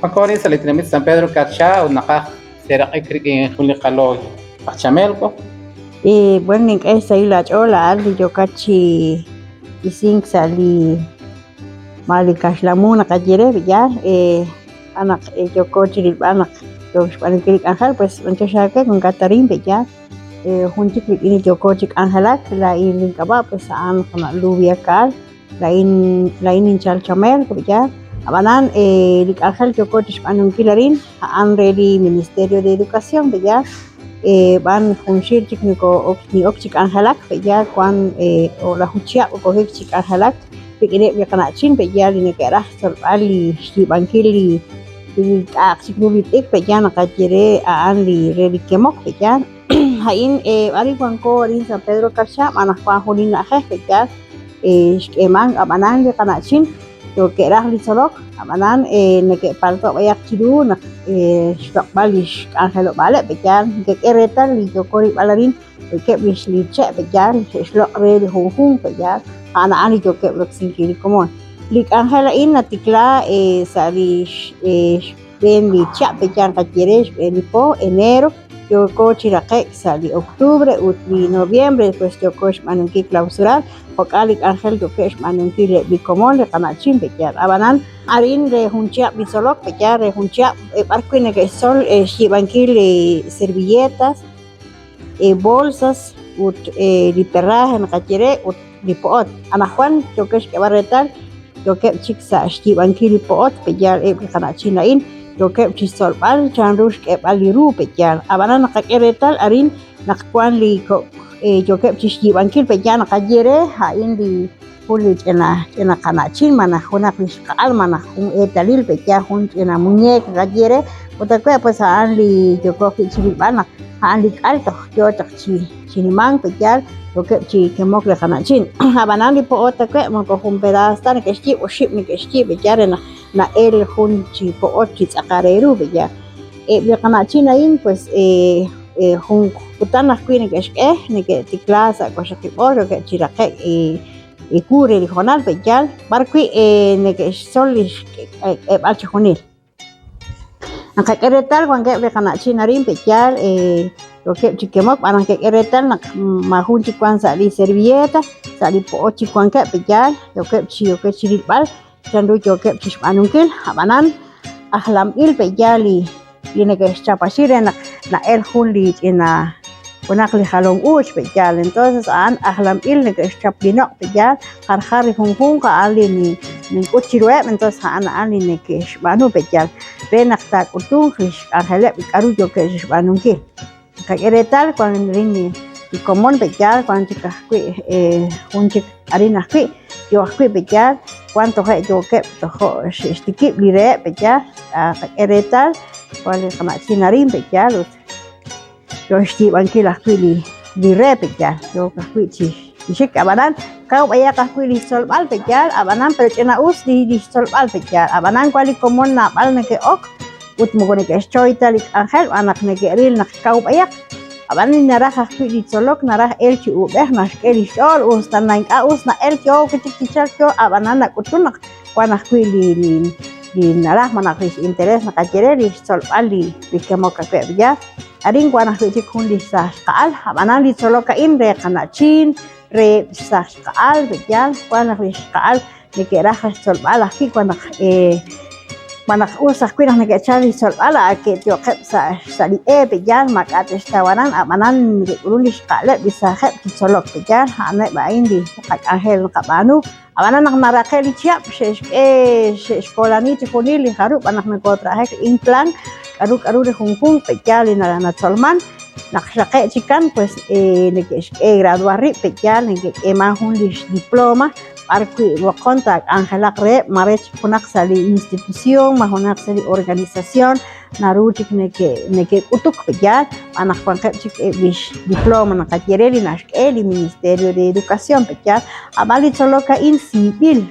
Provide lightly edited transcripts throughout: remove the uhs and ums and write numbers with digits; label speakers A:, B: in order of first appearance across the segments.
A: Macori sa litrinamit San Pedro Cacha o naka será que un licalo pachamelco.
B: Y bueno, en esa isla chola aldi yo cachi y sin sali malikas la muna cayere ya anak yo cochi anak yo para que ángel pues entonces acá con Catarín ya junto con ini yo cochi angelak la in kaba pues an kena lubia kal lain in chal chamel ya abanan lik ángel yo cochi anun kilarin an ready Ministerio de Educación ya ban funshir chikniko ni okchik angelak ya kwan o la huchia o kohik angelak pikire ya kana chin pe ya ni kera sol ali shi bankili di aksik nulit ek pe ya nakajere aan li ready kemok pe ya hain ari kwanko rin San Pedro Cacha manak pa hulin na pe ya emang amanan li kana chin to kera li solok amanan neke palto bayak chidu nak stok balish angelo bale pe ya ke kereta li to kori balarin ke bis li che pe ya slok re hung pe ya ana ani yo que sin como lik angela in natikla sali ben li chape yan katieres po enero yo cochi la que sali octubre utli noviembre pues yo coach manunki clausural pokalik angel yo que manunki le como le kana chimbe ya abanan arin re huncha bisolok pe ya re huncha barquine que sol shibankil servilletas bolsas ut liperraje na katiere ut lipoot anak Juan yo que barretal yo que chiksa shtiban kili poot pejal kana chinain yo que chisol bal chanrush que baliru pejal abana nakakeretal arin nakwan li ko yo que chishtiban kil pejal nakajere hain di pulit ena kana chin mana huna fiskal mana un etalil pejal hun ena muñeca kajere otakwe pues an li yo ko fiskal an li alto yo takchi chinimang pejal lo que chi que mok le kana chin abanan li po ota que mo ko un pedazo tan que chi o ship ni que chi be ya na el hun chi po ot chi tsakareru be ya le kana chin ain pues hun utan na queen que ni que ti clase ko shaki oro que chi ra que cure li honal be ya barqui ne que solis al chonil aka keretal wan que le kana chin arin be ya lo que chiquemok para que eretal na mahun chikwan sali servilleta sali po chikwan que pejal lo que chiripal chandu yo que chispanunkil abanan ahlam il pejali tiene que chapashire na el huli ina unakli halong uch pejal entonces an ahlam il ne que chaplino pejal harhari hung ka ali ni kuchirwe entonces an ali ne que shbanu pejal renakta kutung fish ahele karu yo que shbanunkil kakeretal cuando rini y común pechar cuando chica un chic harina qui yo qui pechar cuánto hay yo que to sticky lire pechar kakeretal cuando kama sinarin pechar yo sti banki la qui lire pechar yo qui chi abanan kau baya qui li sol bal pechar abanan pero chena us di sol bal pechar abanan kuali común na bal ne ke ok ut mo ne ke choitalik angel anak ne ke ril nak kau ayak abani narah akui solok narah el chi ubeh nas el shol us tanain ka us na el kyo ke tichal kyo abanana kutunak wana kui li narah mana kris interes na kajere li sol ali li kemo ka ya aring wana kui kun li sa kaal abanan li solok ka in re kana chin re sa kaal bejal wana kris kaal ne ke rah sol ala ki wana manak usah kuinah nege chali sol ala ke tio khep sa sali pejal makat estawanan amanan urulis kale bisa khep solok pejal ane bain di kat ahel kabanu amanan nak narakel siap sekolah ni cikuni li haru anak nekotra hek implang aru de hungkung pejal na solman nak sake chikan pues nege graduari pejal nege emahun diploma arqui wa contact angela re marech kunak sali institución mahonak sali organización narutik neke utuk pejal anak pangkat chik bish diploma na kajere li nash eli Ministerio de Educación pejal abali soloka in civil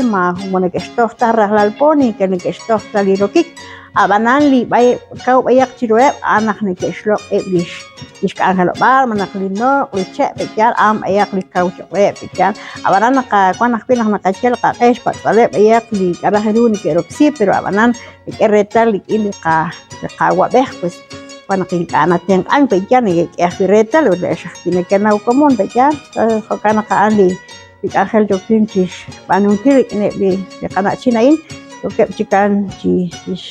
B: ma monek stof tarah lalponi ke neke stof tali rokik abanan li bay kau bayak chiruep anak ni keslok eblish ish angelo bar manak lino liche pejar am ayak li kau chokwe pejar abanan naka kwanak pinah nakachel ka kesh pat bale ayak li karaheru ni keropsi pero abanan kereta li ili ka wabeh pues kwanak li kana teng ang pejar ni kereta lo desha tiene que na común pejar kana ka ali Ángel yo pinchis manungkilik ne bi kana chinain yo kep chikan chi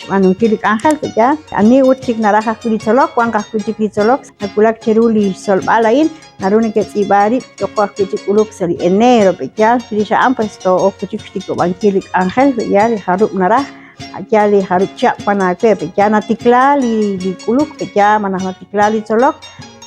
B: manungkilik Ángel ya ani utik naraha kulitolok wang ka kulitolok nakulak cheruli sol balain naruni ke ibari to ko kuluk sali enero ya jadi sa ampas to o kutik ko bangkilik Ángel ya haruk narah ajali haruk chak pana pe ya natiklali di kuluk ya mana natiklali tolok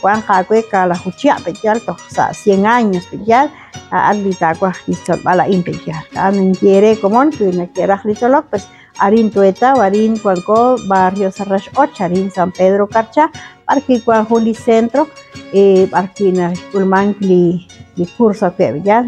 B: Juan Jacue kala huchia pechal to sa 100 años pechal ali takwa lisol bala in pechal anen quiere comon que na quiera litolok pues arin tueta arin cualco barrio Sarrash 8 arin San Pedro Carcha parque cuan juli centro parque na kulman li curso que pechal